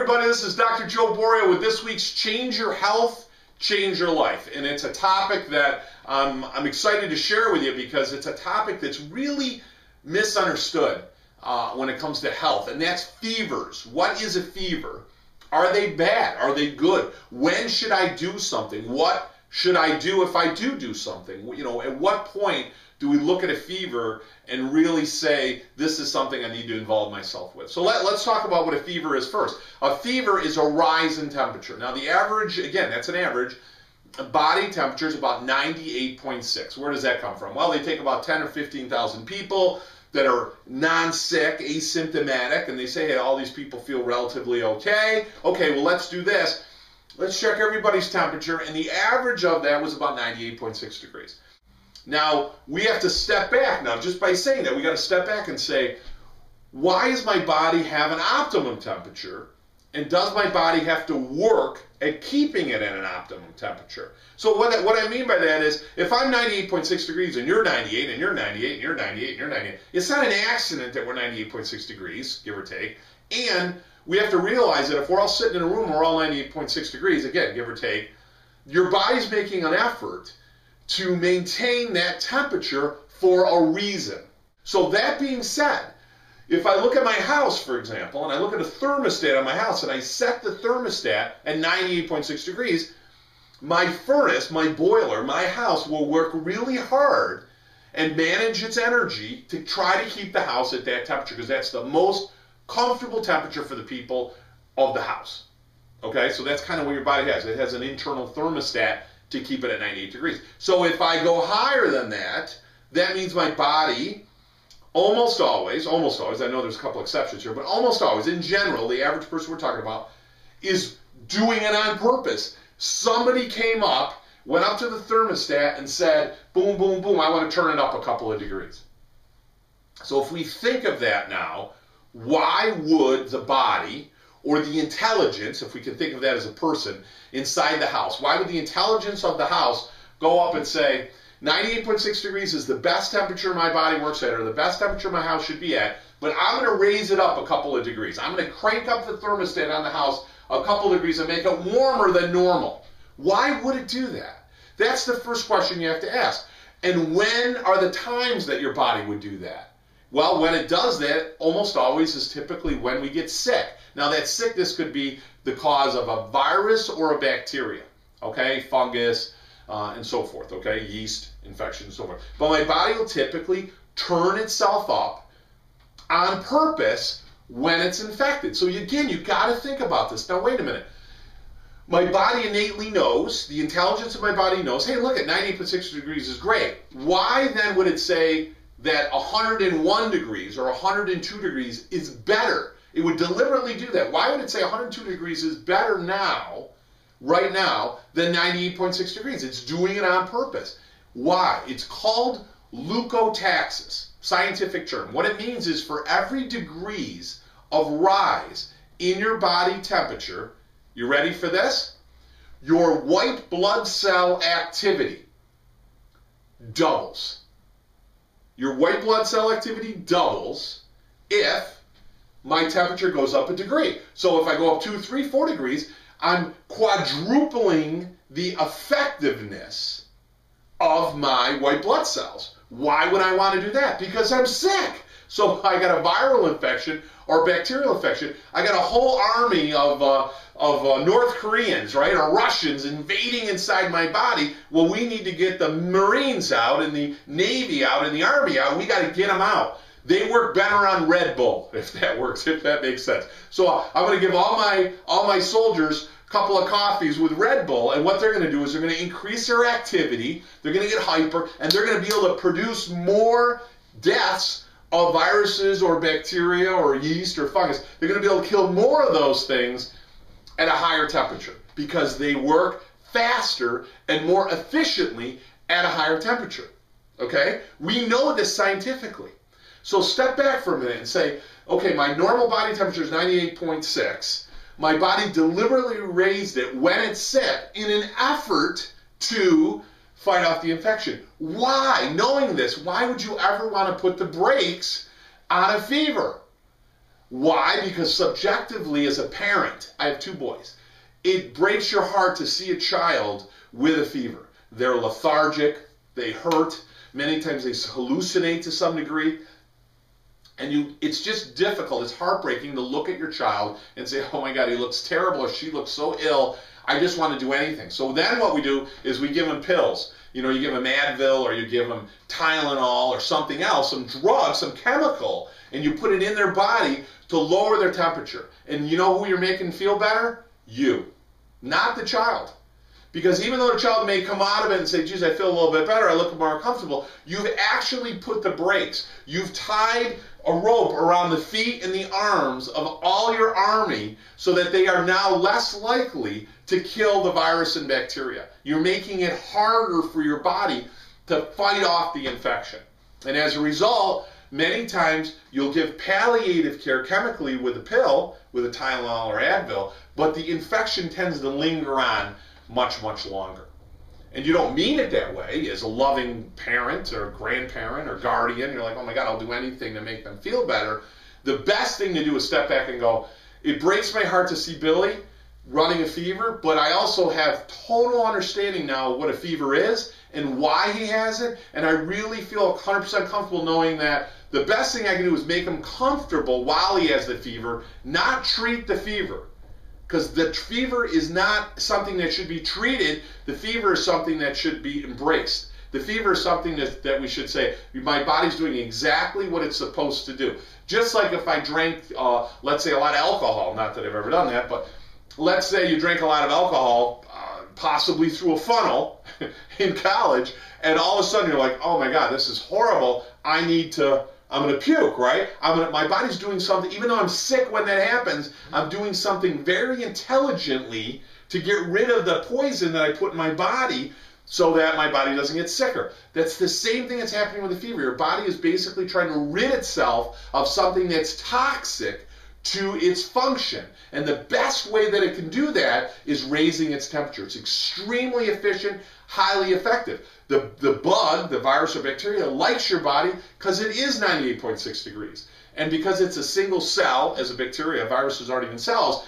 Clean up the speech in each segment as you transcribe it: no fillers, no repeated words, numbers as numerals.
everybody, this is Dr. Joe Borio with this week's Change Your Health, Change Your Life. And it's a topic that I'm excited to share with you because it's a topic that's really misunderstood when it comes to health, and that's fevers. What is a fever? Are they bad? Are they good? When should I do something? What should I do if I do something? You know, at what point do we look at a fever and really say, this is something I need to involve myself with? So let's talk about what a fever is first. A fever is a rise in temperature. Now the average, again, that's an average, body temperature is about 98.6. Where does that come from? Well, they take about 10 or 15,000 people that are non-sick, asymptomatic, and they say, hey, all these people feel relatively okay. Okay, well, let's do this. Let's check everybody's temperature, and the average of that was about 98.6 degrees. Now, we have to step back now. Just by saying that, we got to step back and say, why does my body have an optimum temperature? And does my body have to work at keeping it at an optimum temperature? So what I mean by that is, if I'm 98.6 degrees and you're 98 and you're 98 and you're 98 and you're 98, it's not an accident that we're 98.6 degrees, give or take. And we have to realize that if we're all sitting in a room, we're all 98.6 degrees, again, give or take, your body's making an effort to maintain that temperature for a reason. So that being said, if I look at my house, for example, and I look at a thermostat on my house and I set the thermostat at 98.6 degrees, my furnace, my boiler, my house will work really hard and manage its energy to try to keep the house at that temperature because that's the most comfortable temperature for the people of the house. Okay, so that's kind of what your body has. It has an internal thermostat to keep it at 98 degrees. So if I go higher than that, that means my body almost always, I know there's a couple exceptions here, but almost always, in general, the average person we're talking about is doing it on purpose. Somebody came up, went up to the thermostat and said, boom, boom, boom, I want to turn it up a couple of degrees. So if we think of that now, why would the body or the intelligence, if we can think of that as a person, inside the house, why would the intelligence of the house go up and say, 98.6 degrees is the best temperature my body works at, or the best temperature my house should be at, but I'm going to raise it up a couple of degrees. I'm going to crank up the thermostat on the house a couple of degrees and make it warmer than normal. Why would it do that? That's the first question you have to ask. And when are the times that your body would do that? Well, when it does that, almost always is typically when we get sick. Now, that sickness could be the cause of a virus or a bacteria, okay, fungus, and so forth, okay, yeast, infection, and so forth. But my body will typically turn itself up on purpose when it's infected. So again, you've got to think about this. Now, wait a minute. My body innately knows, the intelligence of my body knows, hey, look, at 98.6 degrees is great. Why then would it say that 101 degrees or 102 degrees is better? It would deliberately do that. Why would it say 102 degrees is better now, right now, than 98.6 degrees? It's doing it on purpose. Why? It's called leukotaxis, scientific term. What it means is for every degrees of rise in your body temperature, you ready for this? Your white blood cell activity doubles. Your white blood cell activity doubles if my temperature goes up a degree. So if I go up 2, 3, 4 degrees, I'm quadrupling the effectiveness of my white blood cells. Why would I want to do that? Because I'm sick. So I got a viral infection or bacterial infection. I got a whole army of North Koreans, right, or Russians invading inside my body. Well, we need to get the Marines out and the Navy out and the Army out. We got to get them out. They work better on Red Bull, if that works, if that makes sense. So I'm going to give all my soldiers a couple of coffees with Red Bull, and what they're going to do is they're going to increase their activity, they're going to get hyper, and they're going to be able to produce more deaths of viruses or bacteria or yeast or fungus. They're going to be able to kill more of those things at a higher temperature because they work faster and more efficiently at a higher temperature. Okay? We know this scientifically. So step back for a minute and say, okay, my normal body temperature is 98.6. My body deliberately raised it when it's sick in an effort to fight off the infection. Why? Knowing this, why would you ever want to put the brakes on a fever? Why? Because subjectively, as a parent, I have 2 boys, it breaks your heart to see a child with a fever. They're lethargic, they hurt, many times they hallucinate to some degree, and it's just difficult, it's heartbreaking to look at your child and say, oh my God, he looks terrible, or she looks so ill, I just want to do anything. So then what we do is we give them pills. You know, you give them Advil, or you give them Tylenol or something else, some drug, some chemical, and you put it in their body to lower their temperature. And you know who you're making feel better? You, not the child. Because even though the child may come out of it and say, geez, I feel a little bit better, I look more comfortable, you've actually put the brakes. You've tied a rope around the feet and the arms of all your army so that they are now less likely to kill the virus and bacteria. You're making it harder for your body to fight off the infection. And as a result, many times you'll give palliative care chemically with a pill, with a Tylenol or Advil, but the infection tends to linger on much, much longer. And you don't mean it that way as a loving parent or grandparent or guardian. You're like, oh my God, I'll do anything to make them feel better. The best thing to do is step back and go, it breaks my heart to see Billy running a fever, but I also have total understanding now of what a fever is and why he has it, and I really feel 100% comfortable knowing that the best thing I can do is make him comfortable while he has the fever, not treat the fever. Because the fever is not something that should be treated. The fever is something that should be embraced. The fever is something that we should say, my body's doing exactly what it's supposed to do. Just like if I drank, let's say, a lot of alcohol, not that I've ever done that, but let's say you drank a lot of alcohol, possibly through a funnel in college, and all of a sudden you're like, oh my God, this is horrible, I'm going to puke, right? My body's doing something, even though I'm sick when that happens, I'm doing something very intelligently to get rid of the poison that I put in my body so that my body doesn't get sicker. That's the same thing that's happening with the fever. Your body is basically trying to rid itself of something that's toxic to its function. And the best way that it can do that is raising its temperature. It's extremely efficient, highly effective. The bug, the virus or bacteria, likes your body because it is 98.6 degrees. And because it's a single cell, as a bacteria, viruses aren't even cells,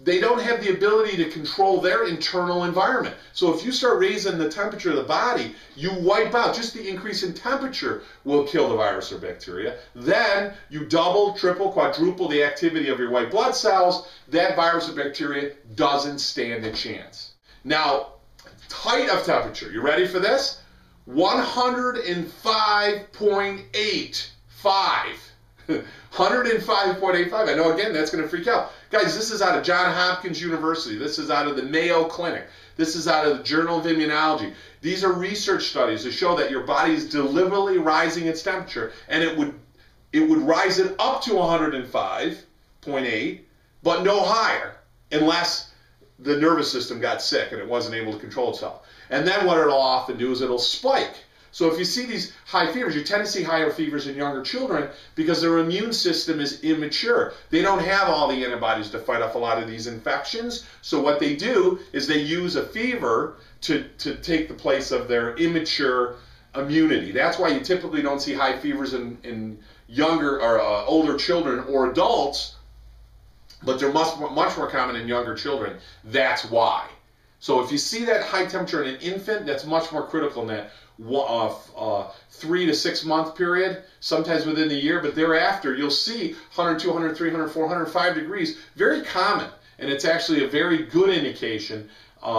they don't have the ability to control their internal environment. So if you start raising the temperature of the body, you wipe out, just the increase in temperature will kill the virus or bacteria. Then you double, triple, quadruple the activity of your white blood cells. That virus or bacteria doesn't stand a chance. Now, height of temperature, you ready for this? 105.85. 105.85. I know, again, that's going to freak out. Guys, this is out of Johns Hopkins University. This is out of the Mayo Clinic. This is out of the Journal of Immunology. These are research studies that show that your body is deliberately rising its temperature, and it would rise it up to 105.8, but no higher, unless the nervous system got sick and it wasn't able to control itself. And then what it'll often do is it'll spike. So if you see these high fevers, you tend to see higher fevers in younger children because their immune system is immature. They don't have all the antibodies to fight off a lot of these infections. So what they do is they use a fever to take the place of their immature immunity. That's why you typically don't see high fevers in younger or older children or adults, but they're much more common in younger children. That's why. So if you see that high temperature in an infant, that's much more critical in that 3 to 6 month period, sometimes within the year, but thereafter you'll see 102, 103, 104, 105 degrees, very common, and it's actually a very good indication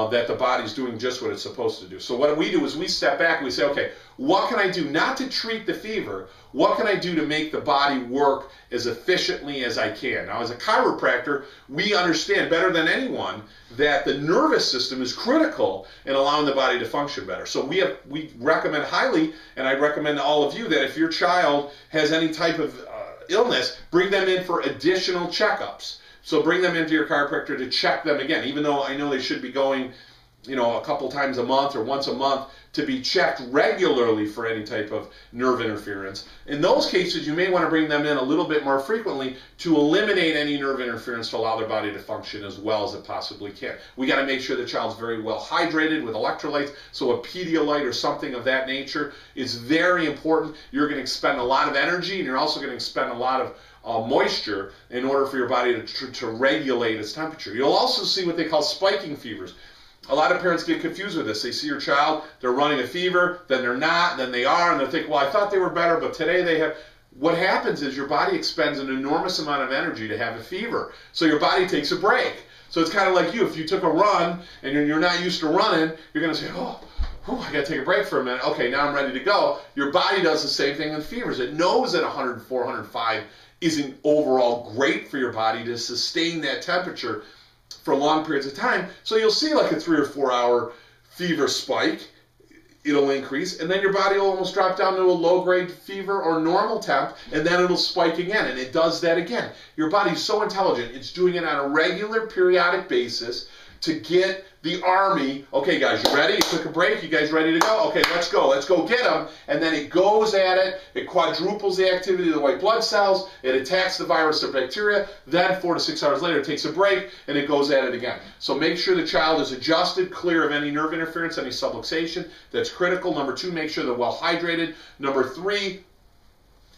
that the body's doing just what it's supposed to do. So what we do is we step back and we say, okay, what can I do not to treat the fever? What can I do to make the body work as efficiently as I can? Now, as a chiropractor, we understand better than anyone that the nervous system is critical in allowing the body to function better. So we recommend highly, and I recommend to all of you, that if your child has any type of illness, bring them in for additional checkups. So bring them into your chiropractor to check them again, even though I know they should be going, a couple times a month or once a month to be checked regularly for any type of nerve interference. In those cases, you may want to bring them in a little bit more frequently to eliminate any nerve interference to allow their body to function as well as it possibly can. We got to make sure the child's very well hydrated with electrolytes, so a Pedialyte or something of that nature is very important. You're going to expend a lot of energy, and you're also going to expend a lot of moisture in order for your body to regulate its temperature. You'll also see what they call spiking fevers. A lot of parents get confused with this. They see your child, they're running a fever, then they're not, then they are, and they think, well, I thought they were better, but today they have. What happens is your body expends an enormous amount of energy to have a fever. So your body takes a break. So it's kind of like you. If you took a run and you're not used to running, you're going to say, oh, I got to take a break for a minute. Okay, now I'm ready to go. Your body does the same thing with fevers. It knows that 104, 105 isn't overall great for your body to sustain that temperature for long periods of time. So you'll see like a 3 or 4 hour fever spike. It'll increase, and then your body will almost drop down to a low-grade fever or normal temp, and then it'll spike again, and it does that again. Your body's so intelligent, it's doing it on a regular, periodic basis to get the army, okay guys, you ready? You took a break, you guys ready to go? Okay, let's go get them. And then it goes at it, it quadruples the activity of the white blood cells, it attacks the virus or bacteria, then 4 to 6 hours later it takes a break and it goes at it again. So make sure the child is adjusted, clear of any nerve interference, any subluxation. That's critical. Number 2, make sure they're well hydrated. Number 3,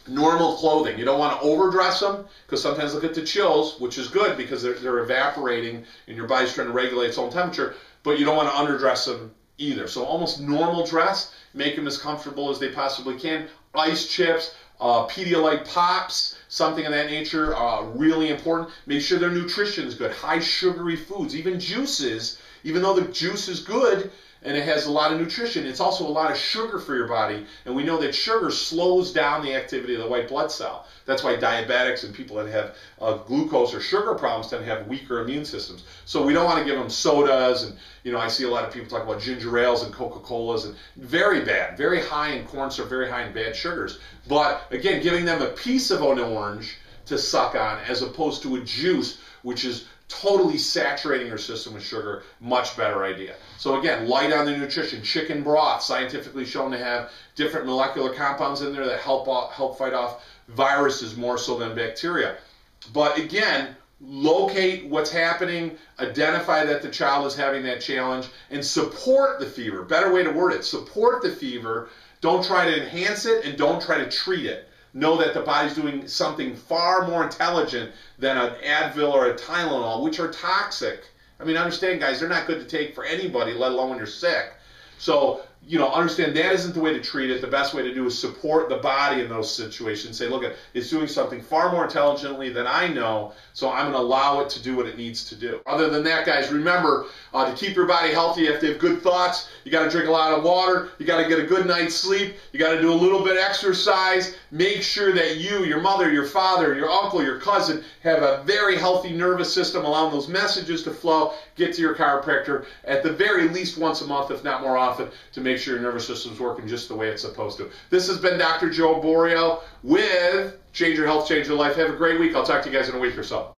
normal clothing. You don't want to overdress them because sometimes they'll get the chills, which is good because they're evaporating and your body's trying to regulate its own temperature, but you don't want to underdress them either. So almost normal dress, make them as comfortable as they possibly can. Ice chips, Pedialyte pops, something of that nature, really important. Make sure their nutrition is good. High sugary foods, even juices, even though the juice is good, and it has a lot of nutrition, it's also a lot of sugar for your body, and we know that sugar slows down the activity of the white blood cell. That's why diabetics and people that have glucose or sugar problems tend to have weaker immune systems. So we don't want to give them sodas, and I see a lot of people talk about ginger ales and Coca-Colas, and very bad, very high in corn syrup, very high in bad sugars. But again, giving them a piece of an orange to suck on as opposed to a juice, which is totally saturating your system with sugar, much better idea. So again, light on the nutrition. Chicken broth, scientifically shown to have different molecular compounds in there that help fight off viruses more so than bacteria. But again, locate what's happening, identify that the child is having that challenge, and support the fever. Better way to word it, support the fever. Don't try to enhance it, and don't try to treat it. Know that the body's doing something far more intelligent than an Advil or a Tylenol, which are toxic. I mean, understand, guys, they're not good to take for anybody, let alone when you're sick. So, understand that isn't the way to treat it. The best way to do is support the body in those situations. Say, look, it's doing something far more intelligently than I know, so I'm going to allow it to do what it needs to do. Other than that, guys, remember, to keep your body healthy, you have to have good thoughts. You got to drink a lot of water. You got to get a good night's sleep. You got to do a little bit of exercise. Make sure that you, your mother, your father, your uncle, your cousin have a very healthy nervous system, allowing those messages to flow. Get to your chiropractor at the very least once a month, if not more often, to make sure your nervous system's working just the way it's supposed to. This has been Dr. Joe Borio with Change Your Health, Change Your Life. Have a great week. I'll talk to you guys in a week or so.